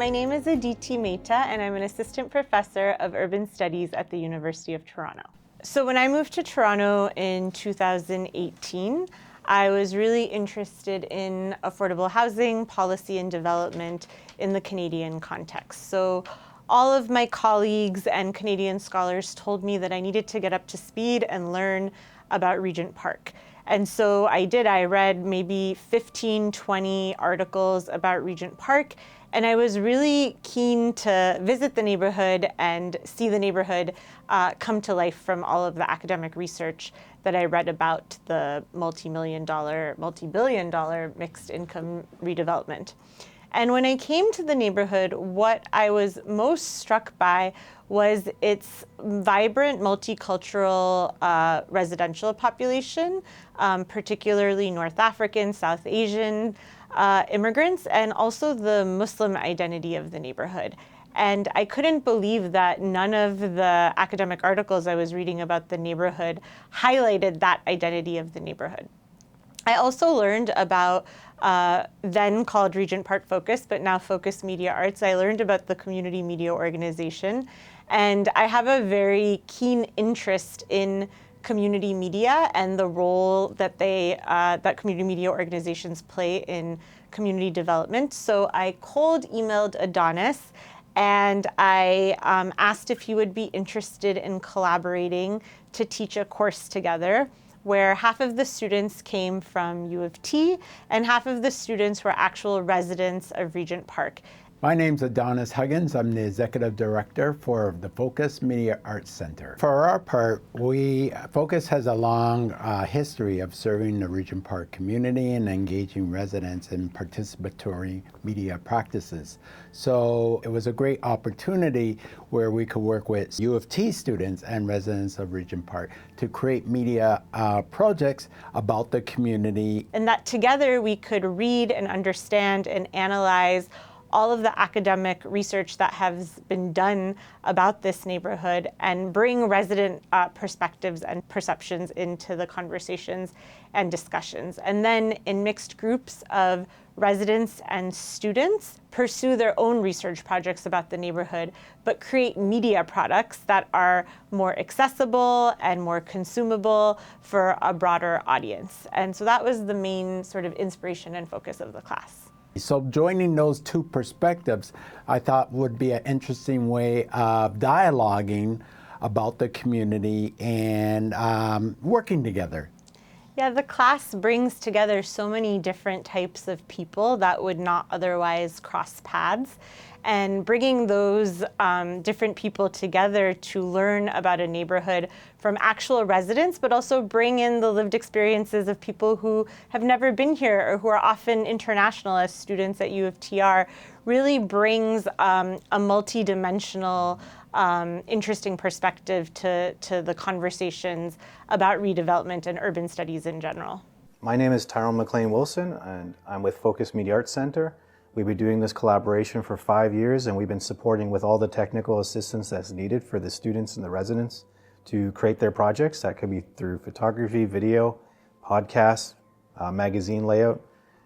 my name is Aditi Mehta, and I'm an assistant professor of urban studies at the University of Toronto. So when I moved to Toronto in 2018, I was really interested in affordable housing, policy, and development in the Canadian context. So all of my colleagues and Canadian scholars told me that I needed to get up to speed and learn about Regent Park. And so I did. I read maybe 15, 20 articles about Regent Park, and I was really keen to visit the neighborhood and see the neighborhood come to life from all of the academic research that I read about the multi-billion dollar mixed income redevelopment. And when I came to the neighborhood, what I was most struck by was its vibrant multicultural residential population, particularly North African, South Asian immigrants, and also the Muslim identity of the neighborhood. And I couldn't believe that none of the academic articles I was reading about the neighborhood highlighted that identity of the neighborhood. I also learned about, then called Regent Park Focus, but now Focus Media Arts. I learned about the community media organization, and I have a very keen interest in community media and the role that that community media organizations play in community development. So I cold emailed Adonis, and I asked if he would be interested in collaborating to teach a course together, where half of the students came from U of T and half of the students were actual residents of Regent Park. My name's Adonis Huggins. I'm the Executive Director for the Focus Media Arts Center. For our part, Focus has a long history of serving the Regent Park community and engaging residents in participatory media practices. So it was a great opportunity where we could work with U of T students and residents of Regent Park to create media projects about the community. And that together we could read and understand and analyze all of the academic research that has been done about this neighborhood and bring resident perspectives and perceptions into the conversations and discussions. And then in mixed groups of residents and students, pursue their own research projects about the neighborhood, but create media products that are more accessible and more consumable for a broader audience. And so that was the main sort of inspiration and focus of the class. So joining those two perspectives, I thought would be an interesting way of dialoguing about the community and working together. Yeah, the class brings together so many different types of people that would not otherwise cross paths. And bringing those different people together to learn about a neighborhood from actual residents, but also bring in the lived experiences of people who have never been here or who are often international as students at U of TR, really brings a multi-dimensional, interesting perspective to the conversations about redevelopment and urban studies in general. My name is Tyrone McLean-Wilson, and I'm with Focus Media Arts Center. We've been doing this collaboration for 5 years, and we've been supporting with all the technical assistance that's needed for the students and the residents to create their projects. That could be through photography, video, podcasts, magazine layout,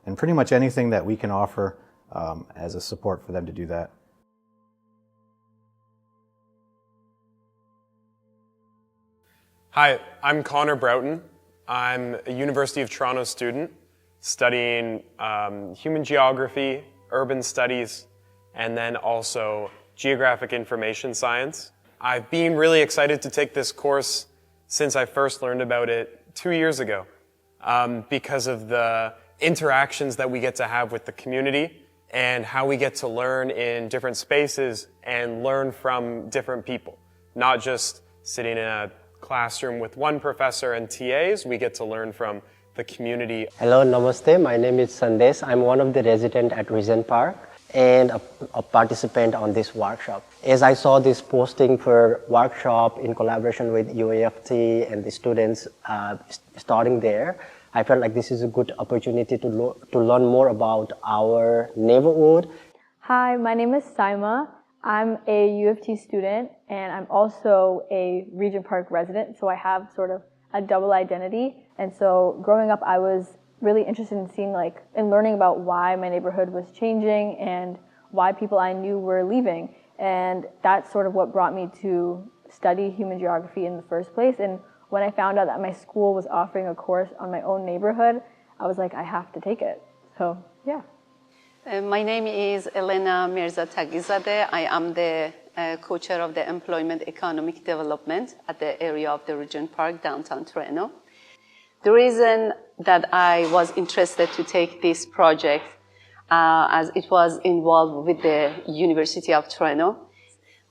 and pretty much anything that we can offer as a support for them to do that. Hi, I'm Connor Broughton. I'm a University of Toronto student studying human geography, urban studies, and then also geographic information science. I've been really excited to take this course since I first learned about it 2 years ago because of the interactions that we get to have with the community and how we get to learn in different spaces and learn from different people. Not just sitting in a classroom with one professor and TAs, we get to learn from the community. Hello, namaste. My name is Sandesh. I'm one of the residents at Regent Park and a participant on this workshop. As I saw this posting for workshop in collaboration with UAFT and the students starting there, I felt like this is a good opportunity to learn more about our neighborhood. Hi, my name is Saima. I'm a U of T student and I'm also a Regent Park resident, so I have sort of a double identity. And so growing up, I was really interested in seeing and learning about why my neighborhood was changing and why people I knew were leaving. And that's sort of what brought me to study human geography in the first place. And when I found out that my school was offering a course on my own neighborhood, I was like, I have to take it. So, yeah. My name is Elena Mirzatagizadeh. I am the co-chair of the Employment Economic Development at the area of the Regent Park, downtown Toronto. The reason that I was interested to take this project, as it was involved with the University of Toronto,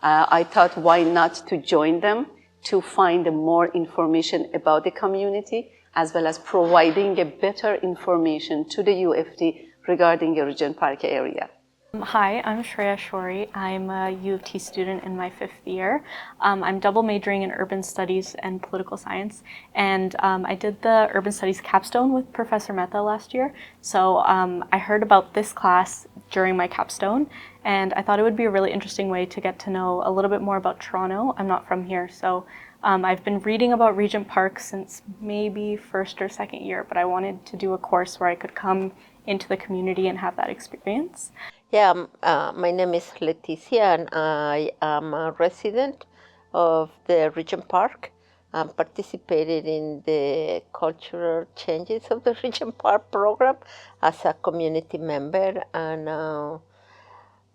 I thought why not to join them to find more information about the community, as well as providing a better information to the UFT regarding the Regent Park area. Hi, I'm Shreya Shori. I'm a U of T student in my 5th year. I'm double majoring in urban studies and political science, and I did the urban studies capstone with Professor Mehta last year. So I heard about this class during my capstone, and I thought it would be a really interesting way to get to know a little bit more about Toronto. I'm not from here, so I've been reading about Regent Park since maybe 1st or 2nd year, but I wanted to do a course where I could come into the community and have that experience. Yeah, my name is Leticia, and I am a resident of the Regent Park. I participated in the cultural changes of the Regent Park program as a community member, and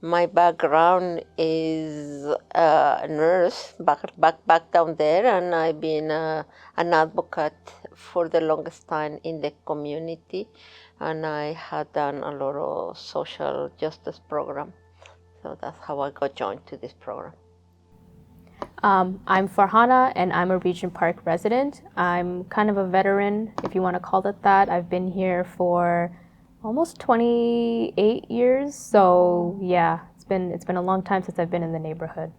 my background is a nurse back down there, and I've been an advocate for the longest time in the community. And I had done a lot of social justice program. So that's how I got joined to this program. I'm Farhana, and I'm a Regent Park resident. I'm kind of a veteran, if you want to call it that. I've been here for almost 28 years. So yeah, it's been a long time since I've been in the neighborhood.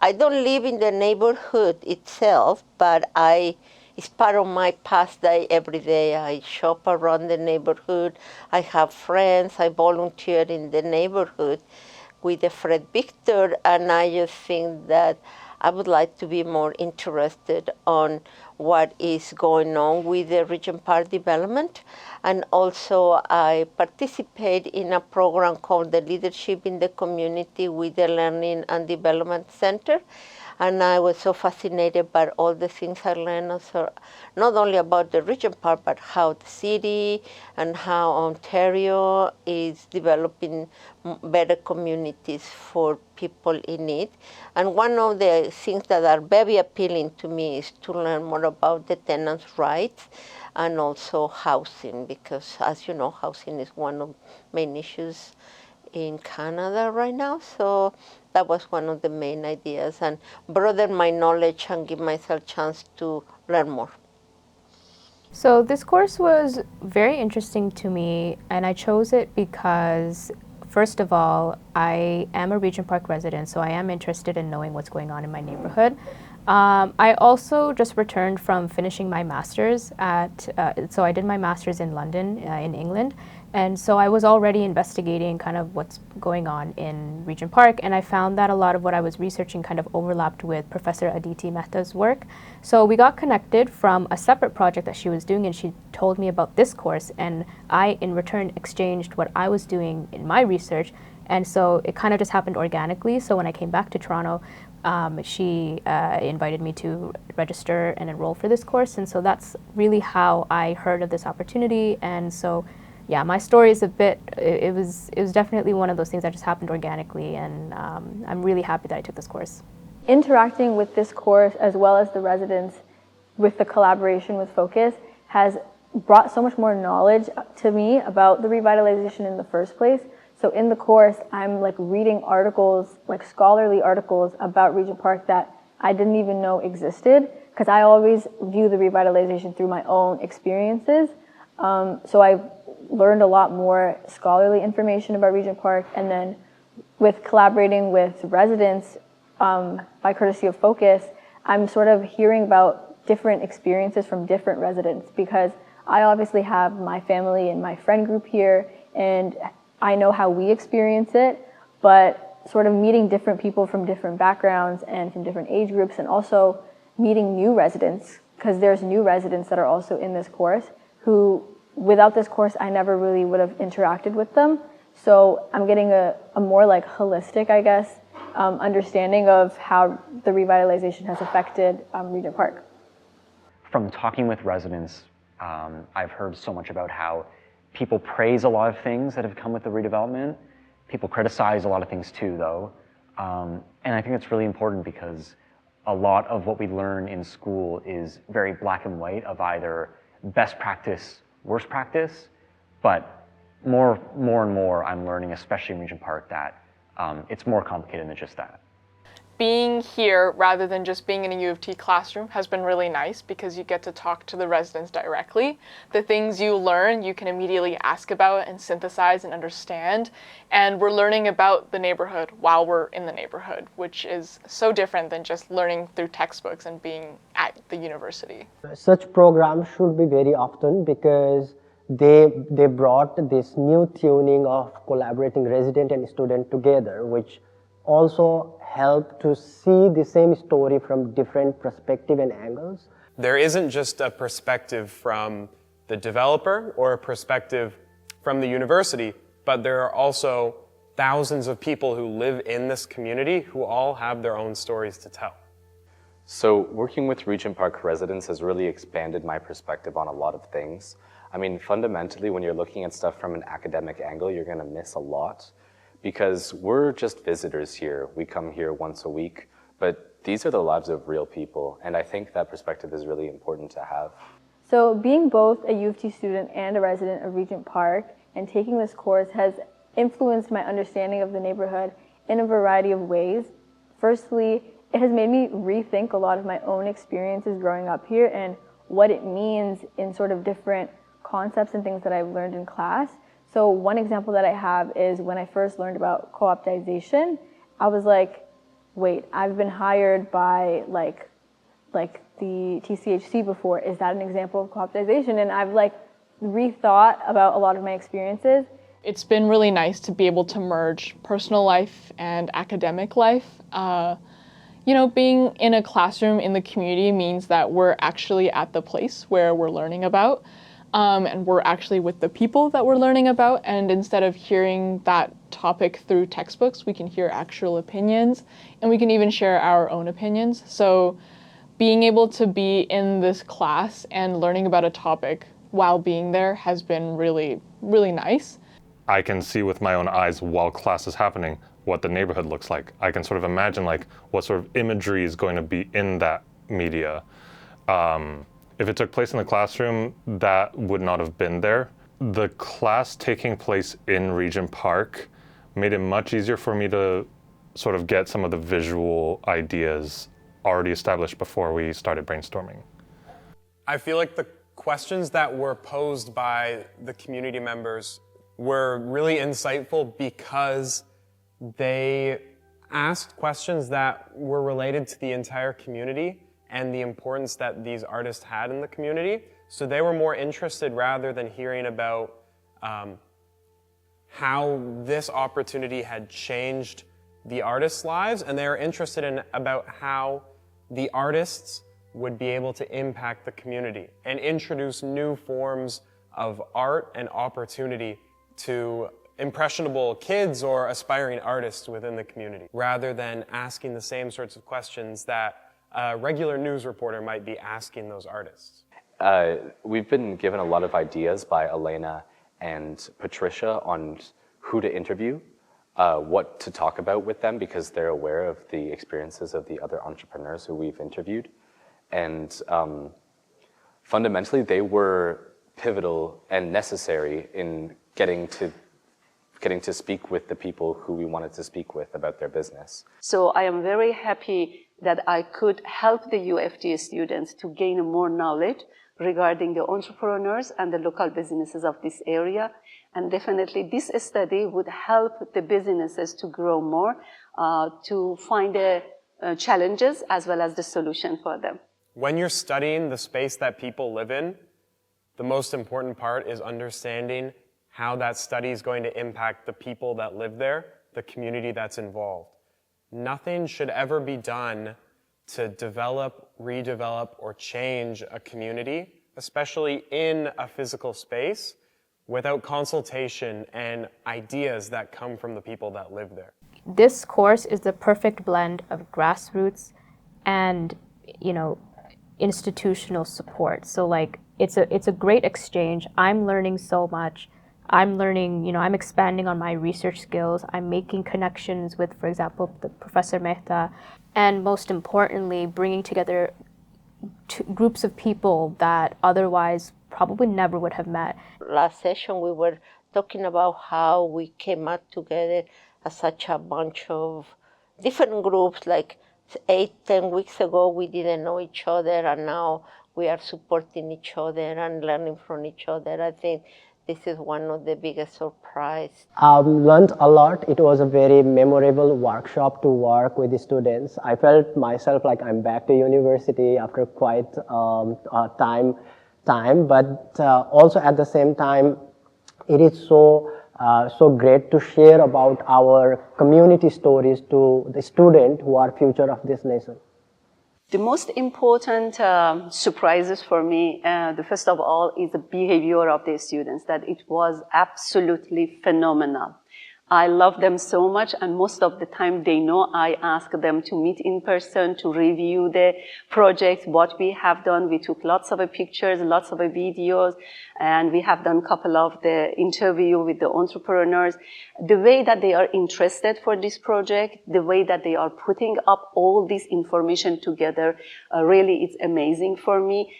I don't live in the neighborhood itself, but it's part of my past day every day. I shop around the neighborhood. I have friends. I volunteer in the neighborhood with Fred Victor, and I just think that I would like to be more interested on what is going on with the Regent Park development. And also I participate in a program called the Leadership in the Community with the Learning and Development Center. And I was so fascinated by all the things I learned, also, not only about the Regent Park, but how the city and how Ontario is developing better communities for people in need. And one of the things that are very appealing to me is to learn more about the tenants' rights and also housing, because as you know, housing is one of the main issues in Canada right now. So that was one of the main ideas, and broaden my knowledge and give myself a chance to learn more. So this course was very interesting to me, and I chose it because, first of all, I am a Regent Park resident, so I am interested in knowing what's going on in my neighborhood. I also just returned from finishing my master's so I did my master's in London, in England. And so I was already investigating kind of what's going on in Regent Park, and I found that a lot of what I was researching kind of overlapped with Professor Aditi Mehta's work. So we got connected from a separate project that she was doing, and she told me about this course, and I, in return, exchanged what I was doing in my research. And so it kind of just happened organically. So when I came back to Toronto, she invited me to register and enroll for this course. And so that's really how I heard of this opportunity. And so yeah, my story is it was definitely one of those things that just happened organically, and I'm really happy that I took this course. Interacting with this course, as well as the residents, with the collaboration with Focus, has brought so much more knowledge to me about the revitalization in the first place. So in the course, I'm like reading articles, like scholarly articles about Regent Park that I didn't even know existed, because I always view the revitalization through my own experiences. So I've learned a lot more scholarly information about Regent Park, and then with collaborating with residents by courtesy of Focus, I'm sort of hearing about different experiences from different residents, because I obviously have my family and my friend group here, and I know how we experience it, but sort of meeting different people from different backgrounds and from different age groups, and also meeting new residents, because there's new residents that are also in this course who, without this course, I never really would have interacted with them. So I'm getting a more like holistic, I guess, understanding of how the revitalization has affected Regent Park. From talking with residents, I've heard so much about how people praise a lot of things that have come with the redevelopment. People criticize a lot of things too, though. And I think it's really important because a lot of what we learn in school is very black and white of either best practice, worst practice, but more and more I'm learning, especially in Regent Park, that it's more complicated than just that. Being here rather than just being in a U of T classroom has been really nice because you get to talk to the residents directly. The things you learn, you can immediately ask about and synthesize and understand. And we're learning about the neighborhood while we're in the neighborhood, which is so different than just learning through textbooks and being at the university. Such programs should be very often because they brought this new tuning of collaborating resident and student together, which also help to see the same story from different perspectives and angles. There isn't just a perspective from the developer or a perspective from the university, but there are also thousands of people who live in this community who all have their own stories to tell. So working with Regent Park residents has really expanded my perspective on a lot of things. I mean, fundamentally, when you're looking at stuff from an academic angle, you're gonna miss a lot. Because we're just visitors here. We come here once a week, but these are the lives of real people, and I think that perspective is really important to have. So being both a U of T student and a resident of Regent Park and taking this course has influenced my understanding of the neighborhood in a variety of ways. Firstly, it has made me rethink a lot of my own experiences growing up here and what it means in sort of different concepts and things that I've learned in class. So one example that I have is when I first learned about co-optization, I was like, wait, I've been hired by like the TCHC before. Is that an example of co-optization? And I've like rethought about a lot of my experiences. It's been really nice to be able to merge personal life and academic life. You know, being in a classroom in the community means that we're actually at the place where we're learning about. And we're actually with the people that we're learning about, and instead of hearing that topic through textbooks, we can hear actual opinions, and we can even share our own opinions. So being able to be in this class and learning about a topic while being there has been really, really nice. I can see with my own eyes while class is happening what the neighborhood looks like. I can sort of imagine like what sort of imagery is going to be in that media. If it took place in the classroom, that would not have been there. The class taking place in Regent Park made it much easier for me to sort of get some of the visual ideas already established before we started brainstorming. I feel like the questions that were posed by the community members were really insightful because they asked questions that were related to the entire community and the importance that these artists had in the community. So they were more interested rather than hearing about how this opportunity had changed the artists' lives, and they were interested in about how the artists would be able to impact the community and introduce new forms of art and opportunity to impressionable kids or aspiring artists within the community, rather than asking the same sorts of questions that a regular news reporter might be asking those artists. We've been given a lot of ideas by Elena and Patricia on who to interview, what to talk about with them because they're aware of the experiences of the other entrepreneurs who we've interviewed. And fundamentally, they were pivotal and necessary in getting to speak with the people who we wanted to speak with about their business. So I am very happy that I could help the UFT students to gain more knowledge regarding the entrepreneurs and the local businesses of this area. And definitely this study would help the businesses to grow more, to find the challenges as well as the solution for them. When you're studying the space that people live in, the most important part is understanding how that study is going to impact the people that live there, the community that's involved. Nothing should ever be done to develop, redevelop, or change a community, especially in a physical space, without consultation and ideas that come from the people that live there. This course is the perfect blend of grassroots and, you know, institutional support. So like it's a great exchange. I'm learning so much. I'm learning, you know, I'm expanding on my research skills. I'm making connections with, for example, the Professor Mehta, and most importantly, bringing together groups of people that otherwise probably never would have met. Last session we were talking about how we came out together as such a bunch of different groups. Like 8-10 weeks ago we didn't know each other, and now we are supporting each other and learning from each other. I think this is one of the biggest surprises. Learned a lot. It was a very memorable workshop to work with the students. I felt myself like I'm back to university after quite time, but also at the same time, it is so great to share about our community stories to the students who are future of this nation. The most important surprises for me, the first of all, is the behavior of the students, that it was absolutely phenomenal. I love them so much, and most of the time they know I ask them to meet in person, to review the projects, what we have done. We took lots of pictures, lots of videos, and we have done a couple of the interview with the entrepreneurs. The way that they are interested for this project, the way that they are putting up all this information together, really it's amazing for me.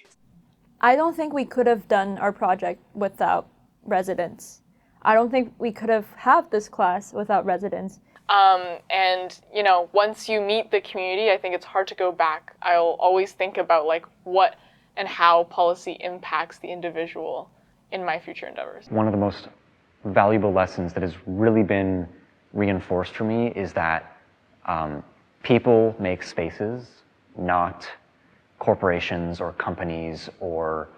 I don't think we could have done our project without residents. I don't think we could have had this class without residents. And, you know, once you meet the community, I think it's hard to go back. I'll always think about like what and how policy impacts the individual in my future endeavors. One of the most valuable lessons that has really been reinforced for me is that people make spaces, not corporations or companies or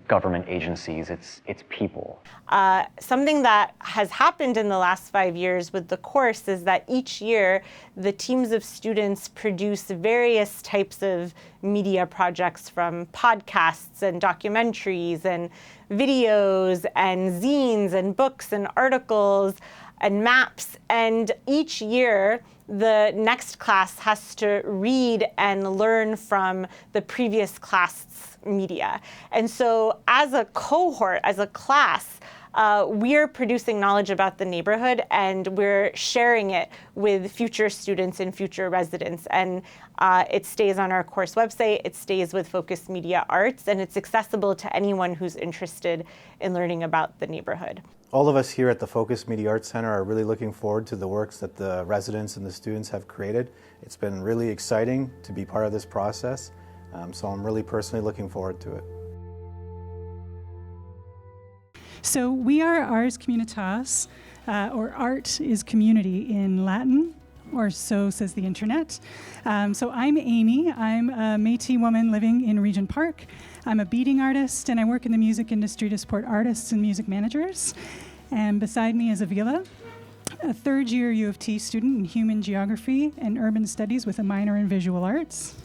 government agencies. It's people. Something that has happened in the last 5 years with the course is that each year the teams of students produce various types of media projects, from podcasts and documentaries and videos and zines and books and articles and maps. And each year the next class has to read and learn from the previous class's media. And so as a cohort, as a class, we're producing knowledge about the neighborhood, and we're sharing it with future students and future residents. And it stays on our course website, it stays with Focus Media Arts, and it's accessible to anyone who's interested in learning about the neighborhood. All of us here at the Focus Media Arts Center are really looking forward to the works that the residents and the students have created. It's been really exciting to be part of this process, so I'm really personally looking forward to it. So we are Ars Communitas, or art is community in Latin, or so says the internet. So I'm Amy. I'm a Métis woman living in Regent Park. I'm a beading artist, and I work in the music industry to support artists and music managers. And beside me is Avila, a third-year U of T student in human geography and urban studies with a minor in visual arts.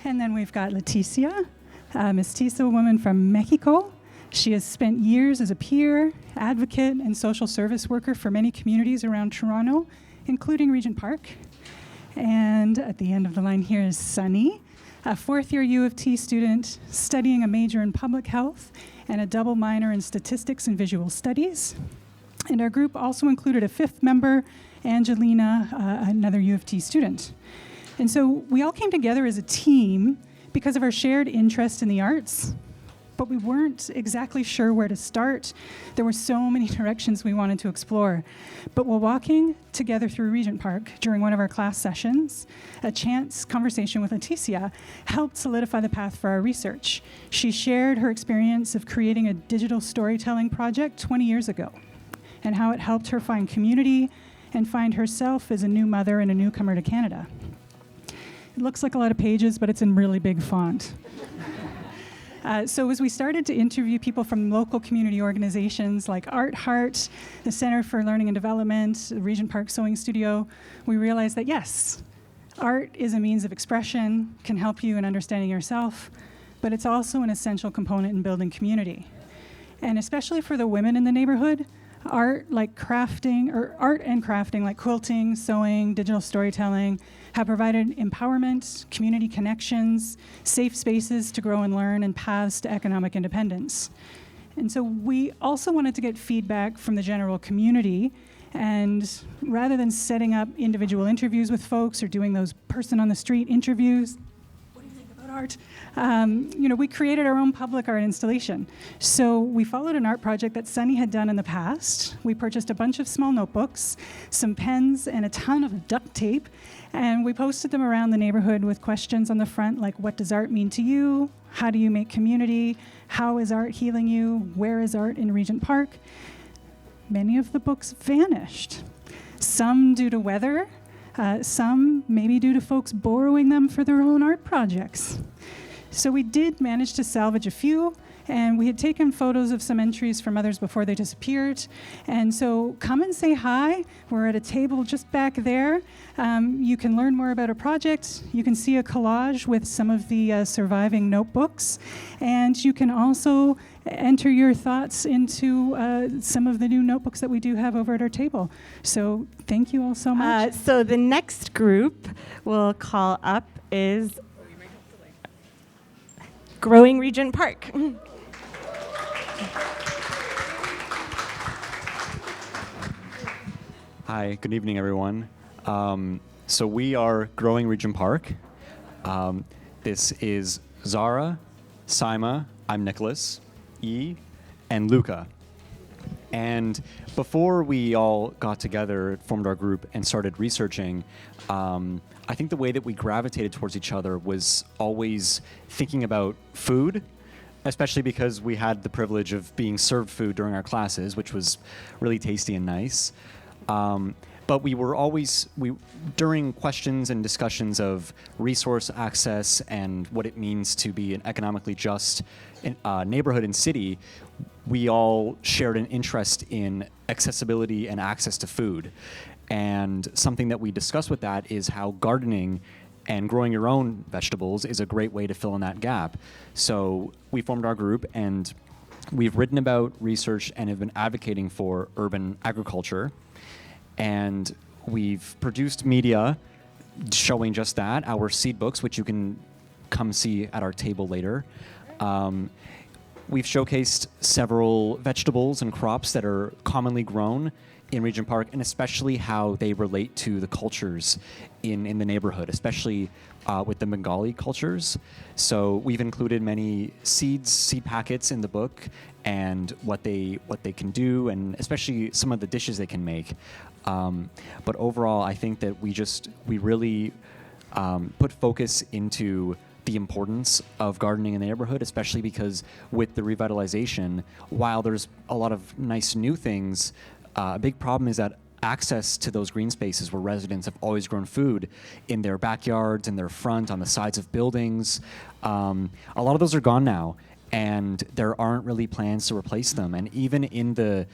And then we've got Leticia, a mestizo woman from Mexico. She has spent years as a peer, advocate, and social service worker for many communities around Toronto, including Regent Park. And at the end of the line here is Sunny, a fourth-year U of T student studying a major in public health and a double minor in statistics and visual studies. And our group also included a fifth member, Angelina, another U of T student. And so we all came together as a team because of our shared interest in the arts, but we weren't exactly sure where to start. There were so many directions we wanted to explore. But while walking together through Regent Park during one of our class sessions, a chance conversation with Leticia helped solidify the path for our research. She shared her experience of creating a digital storytelling project 20 years ago, and how it helped her find community and find herself as a new mother and a newcomer to Canada. It looks like a lot of pages, but it's in really big font. So as we started to interview people from local community organizations like Art Heart, the Center for Learning and Development, the Regent Park Sewing Studio, we realized that yes, art is a means of expression, can help you in understanding yourself, but it's also an essential component in building community. And especially for the women in the neighborhood, art and crafting like quilting, sewing, digital storytelling have provided empowerment, community connections, safe spaces to grow and learn, and paths to economic independence. And so we also wanted to get feedback from the general community, and rather than setting up individual interviews with folks or doing those person on the street interviews, what do you think about art? We created our own public art installation. So we followed an art project that Sunny had done in the past. We purchased a bunch of small notebooks, some pens, and a ton of duct tape, and we posted them around the neighborhood with questions on the front like, what does art mean to you? How do you make community? How is art healing you? Where is art in Regent Park? Many of the books vanished. Some due to weather, some maybe due to folks borrowing them for their own art projects. So we did manage to salvage a few, and we had taken photos of some entries from others before they disappeared. And so come and say hi. We're at a table just back there. You can learn more about a project. You can see a collage with some of the surviving notebooks. And you can also enter your thoughts into some of the new notebooks that we do have over at our table. So thank you all so much. So the next group we'll call up is Growing Regent Park. Hi, good evening, everyone. So we are Growing Regent Park. This is Zara, Saima, I'm Nicholas, E, and Luca. And before we all got together, formed our group, and started researching, I think the way that we gravitated towards each other was always thinking about food, especially because we had the privilege of being served food during our classes, which was really tasty and nice. But we were always, during questions and discussions of resource access and what it means to be an economically just neighborhood and city, we all shared an interest in accessibility and access to food. And something that we discussed with that is how gardening and growing your own vegetables is a great way to fill in that gap. So we formed our group, and we've written about, researched, and have been advocating for urban agriculture. And we've produced media showing just that, our seed books, which you can come see at our table later. We've showcased several vegetables and crops that are commonly grown in Regent Park, and especially how they relate to the cultures in the neighborhood, especially with the Bengali cultures. So we've included many seed packets in the book, and what they can do, and especially some of the dishes they can make. But overall, I think that we really put focus into the importance of gardening in the neighborhood, especially because with the revitalization, while there's a lot of nice new things, a big problem is that access to those green spaces where residents have always grown food in their backyards, in their front, on the sides of buildings, a lot of those are gone now, and there aren't really plans to replace them. And even in the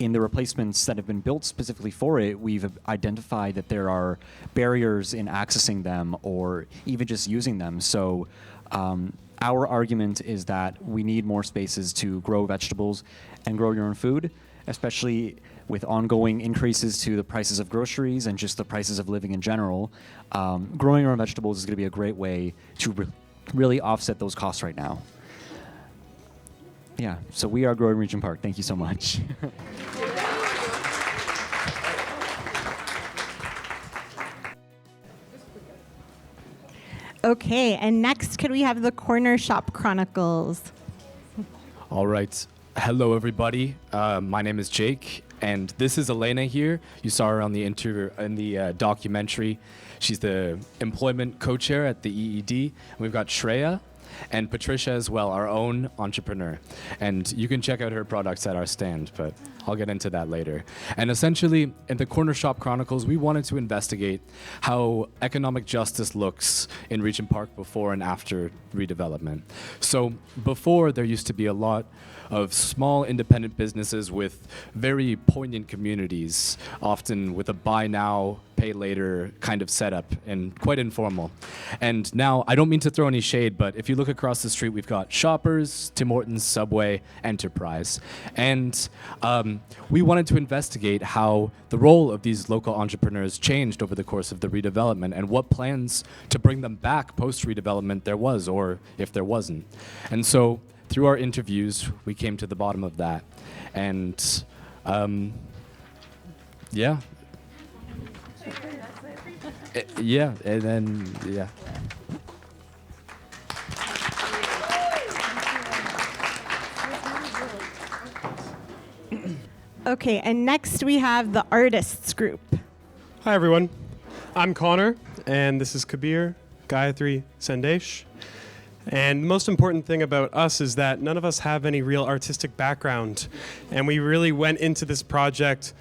replacements that have been built specifically for it, we've identified that there are barriers in accessing them or even just using them. So our argument is that we need more spaces to grow vegetables and grow your own food, especially with ongoing increases to the prices of groceries and just the prices of living in general. Growing your own vegetables is going to be a great way to really offset those costs right now. Yeah, so we are Growing Regent Park. Thank you so much. Okay, and next could we have the Corner Shop Chronicles? All right. Hello, everybody. My name is Jake, and this is Elena here. You saw her on the documentary. She's the employment co-chair at the EED. We've got Shreya and Patricia as well, our own entrepreneur. And you can check out her products at our stand, but I'll get into that later. And essentially, in the Corner Shop Chronicles, we wanted to investigate how economic justice looks in Regent Park before and after redevelopment. So before, there used to be a lot of small independent businesses with very poignant communities, often with a buy now, pay later kind of setup and quite informal. And now, I don't mean to throw any shade, but if you look across the street, we've got Shoppers, Tim Hortons, Subway, Enterprise. And we wanted to investigate how the role of these local entrepreneurs changed over the course of the redevelopment and what plans to bring them back post-redevelopment there was, or if there wasn't. And so through our interviews, we came to the bottom of that. And yeah. Yeah, and then, yeah. Okay, and next we have the artists group. Hi everyone, I'm Connor, and this is Kabir, Gayatri, Sandesh. And the most important thing about us is that none of us have any real artistic background, and we really went into this project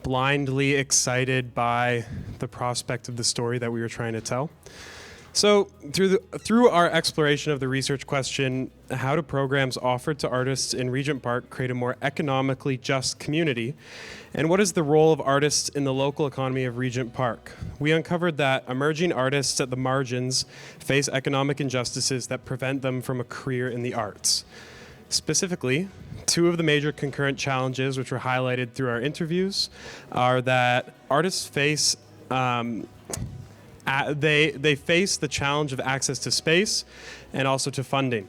blindly excited by the prospect of the story that we were trying to tell. So through our exploration of the research question, how do programs offered to artists in Regent Park create a more economically just community? And what is the role of artists in the local economy of Regent Park? We uncovered that emerging artists at the margins face economic injustices that prevent them from a career in the arts. Specifically, two of the major concurrent challenges which were highlighted through our interviews are that artists face they face the challenge of access to space and also to funding.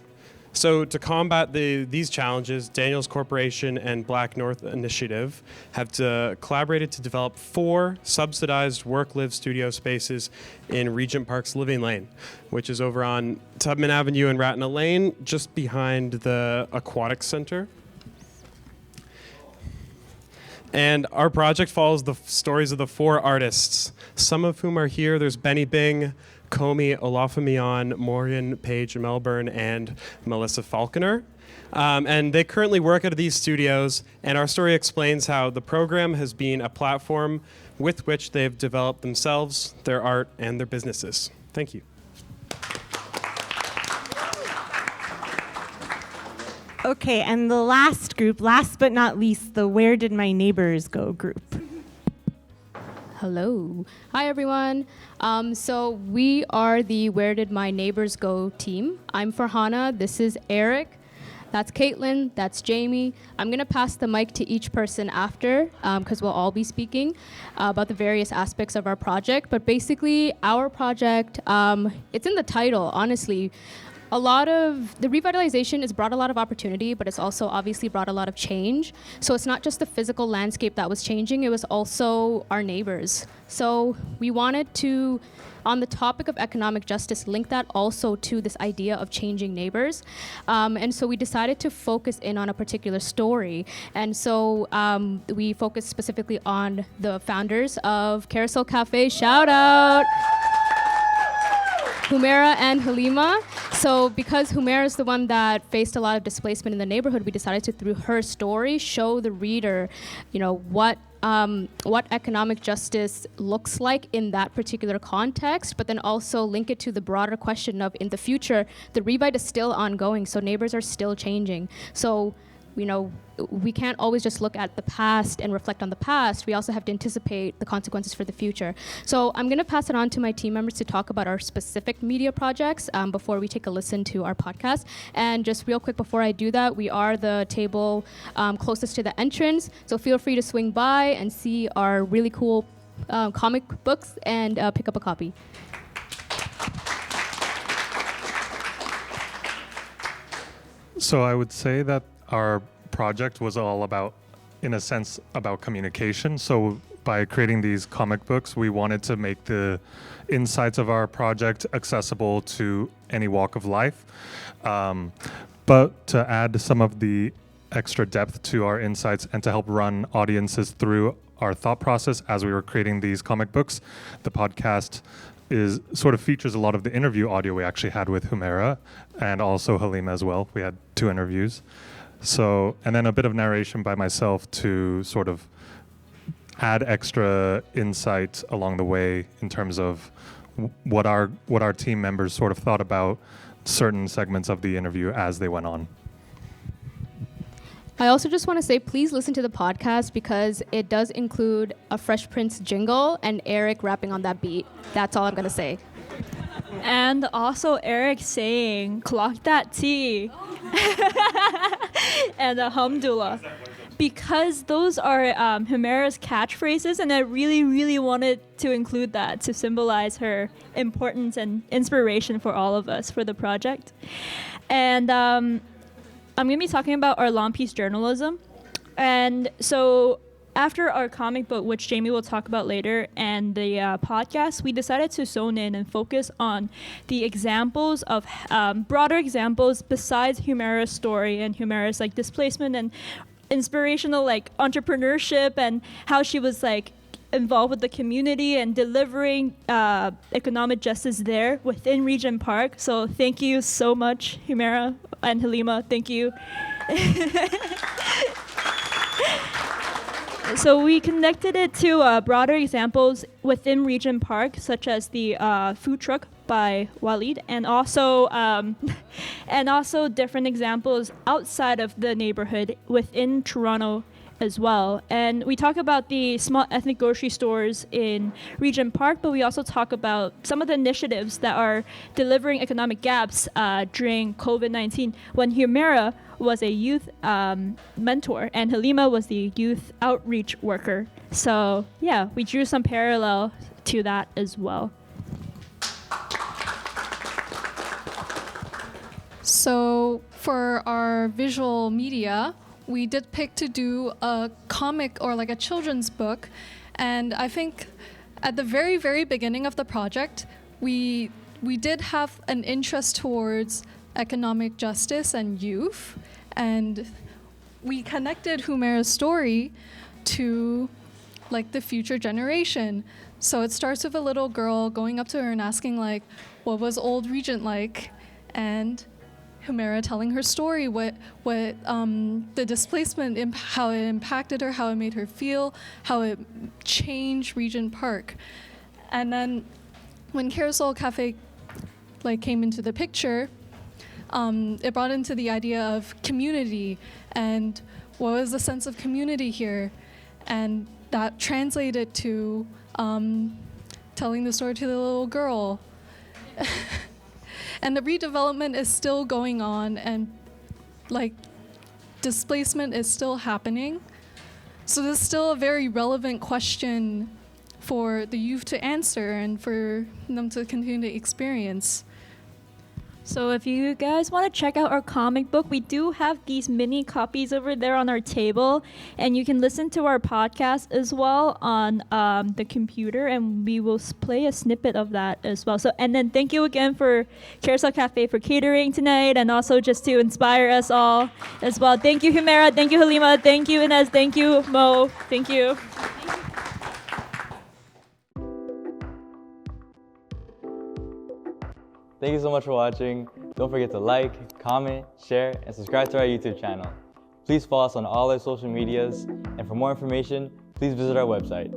So to combat these challenges, Daniels Corporation and Black North Initiative have collaborated to develop 4 subsidized work-live studio spaces in Regent Park's Living Lane, which is over on Tubman Avenue and Ratna Lane, just behind the Aquatic Center. And our project follows the stories of the 4 artists, some of whom are here. There's Benny Bing, Comey Olafemion, Morgan Page Melbourne, and Melissa Falconer. And they currently work at these studios, and our story explains how the program has been a platform with which they've developed themselves, their art, and their businesses. Thank you. Okay, and the last group, last but not least, the Where Did My Neighbors Go group. Hello. Hi, everyone. So we are the Where Did My Neighbors Go team. I'm Farhana. This is Eric. That's Caitlin. That's Jamie. I'm going to pass the mic to each person after because we'll all be speaking about the various aspects of our project. But basically, our project, it's in the title, honestly. A lot of the revitalization has brought a lot of opportunity, but it's also obviously brought a lot of change. So it's not just the physical landscape that was changing, it was also our neighbors. So we wanted to, on the topic of economic justice, link that also to this idea of changing neighbors. And so we decided to focus in on a particular story. And so we focused specifically on the founders of Carousel Cafe. Shout out! Humaira and Halima. So because Humaira is the one that faced a lot of displacement in the neighborhood, we decided to, through her story, show the reader, what economic justice looks like in that particular context, but then also link it to the broader question of, in the future, the revite is still ongoing, so neighbors are still changing. So, we can't always just look at the past and reflect on the past. We also have to anticipate the consequences for the future. So I'm going to pass it on to my team members to talk about our specific media projects before we take a listen to our podcast. And just real quick before I do that, we are the table closest to the entrance. So feel free to swing by and see our really cool comic books and pick up a copy. So I would say that our project was all about, in a sense, about communication. So by creating these comic books, we wanted to make the insights of our project accessible to any walk of life. But to add some of the extra depth to our insights and to help run audiences through our thought process as we were creating these comic books, the podcast sort of features a lot of the interview audio we actually had with Humaira and also Halima as well. We had 2 interviews. So, and then a bit of narration by myself to sort of add extra insight along the way in terms of what our team members sort of thought about certain segments of the interview as they went on. I also just want to say, please listen to the podcast because it does include a Fresh Prince jingle and Eric rapping on that beat. That's all I'm going to say. And also Eric saying, clock that T. And alhamdulillah. Because those are Humera's catchphrases, and I really, really wanted to include that to symbolize her importance and inspiration for all of us for the project. And I'm going to be talking about our long piece journalism. And so after our comic book, which Jamie will talk about later, and the podcast, we decided to zone in and focus on the examples of broader examples besides Humera's story and Humera's like displacement and inspirational like entrepreneurship and how she was like involved with the community and delivering economic justice there within Regent Park. So thank you so much, Humera and Halima. Thank you. So we connected it to broader examples within Regent Park, such as the food truck by Walid, and also different examples outside of the neighborhood within Toronto as well. And we talk about the small ethnic grocery stores in Regent Park, but we also talk about some of the initiatives that are delivering economic gaps during COVID-19 when Humera was a youth mentor and Halima was the youth outreach worker. So yeah, we drew some parallel to that as well. So for our visual media, we did pick to do a comic or like a children's book. And I think at the very, very beginning of the project, we did have an interest towards economic justice and youth. And we connected Humera's story to like the future generation. So it starts with a little girl going up to her and asking like, what was old Regent like? And Humera telling her story, what the displacement, how it impacted her, how it made her feel, how it changed Regent Park. And then when Carousel Cafe like came into the picture, it brought into the idea of community and what was the sense of community here, and that translated to telling the story to the little girl. And the redevelopment is still going on, and like displacement is still happening. So there's still a very relevant question for the youth to answer and for them to continue to experience. So if you guys want to check out our comic book, we do have these mini copies over there on our table, and you can listen to our podcast as well on the computer, and we will play a snippet of that as well. So, and then thank you again for Carousel Cafe for catering tonight, and also just to inspire us all as well. Thank you, Humera. Thank you, Halima. Thank you, Inez. Thank you, Mo. Thank you. Thank you so much for watching. Don't forget to like, comment, share, and subscribe to our YouTube channel. Please follow us on all our social medias, and for more information, please visit our website.